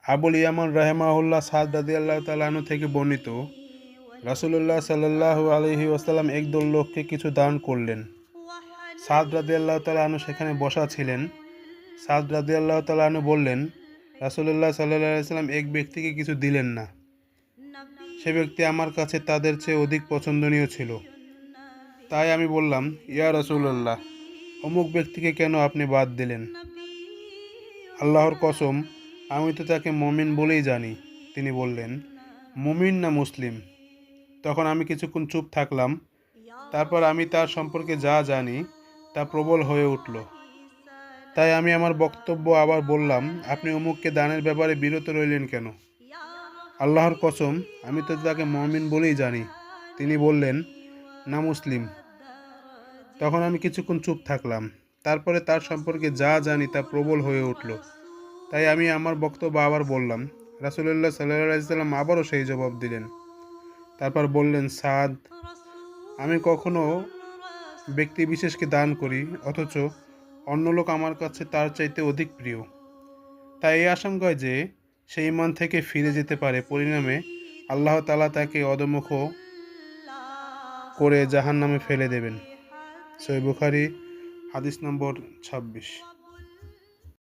আবুল ইয়ামান রাহিমাহুল্লাহ সাদ রাদিয়াল্লাহু তাআলা আনহু থেকে বর্ণিত, রাসূলুল্লাহ সাল্লাল্লাহু আলাইহি ওয়াসাল্লাম একদল লোককে কিছু দান করলেন। সাদ রাদিয়াল্লাহু তাআলা আনহু সেখানে বসা ছিলেন। সাদ রাদিয়াল্লাহু তাআলা আনহু বললেন, রাসূলুল্লাহ সাল্লাল্লাহু আলাইহি ওয়াসাল্লাম এক ব্যক্তিকে কিছু দিলেন না। সে ব্যক্তি আমার কাছে তাদের চেয়ে অধিক পছন্দনীয় ছিল। তাই আমি বললাম, ইয়া রাসূলুল্লাহ, অমুক ব্যক্তিকে কেন আপনি বাদ দিলেন? আল্লাহর কসম, আমি তো তাকে মুমিন বলেই জানি। তিনি বললেন, মুমিন না মুসলিম? তখন আমি কিছুক্ষণ চুপ থাকলাম। তারপর আমি তার সম্পর্কে যা জানি তা প্রবল হয়ে উঠল। তাই আমি আমার বক্তব্য আবার বললাম, আপনি অমুককে দানের ব্যাপারে বিরত রইলেন কেন? আল্লাহর কসম, আমি তো তাকে মুমিন বলেই জানি। তিনি বললেন, না মুসলিম। তখন আমি কিছুক্ষণ চুপ থাকলাম। তারপরে তার সম্পর্কে যা জানি তা প্রবল হয়ে উঠল। তাই আমি আমার বক্তব্য আবার বললাম। রাসূলুল্লাহ সাল্লাল্লাহু আলাইহি ওয়াসাল্লাম আবারও সেই জবাব দিলেন। তারপর বললেন, সাদ, আমি কখনো ব্যক্তি বিশেষকে দান করি, অথচ অন্য লোক আমার কাছে তার চাইতে অধিক প্রিয়। তাই এই আশঙ্কায় যে সে ঈমান থেকে ফিরে যেতে পারে, পরিণামে আল্লাহ তাআলা তাকে অধোমুখ করে জাহান্নামে ফেলে দেবেন। সহিহ বুখারী, হাদিস নম্বর 26।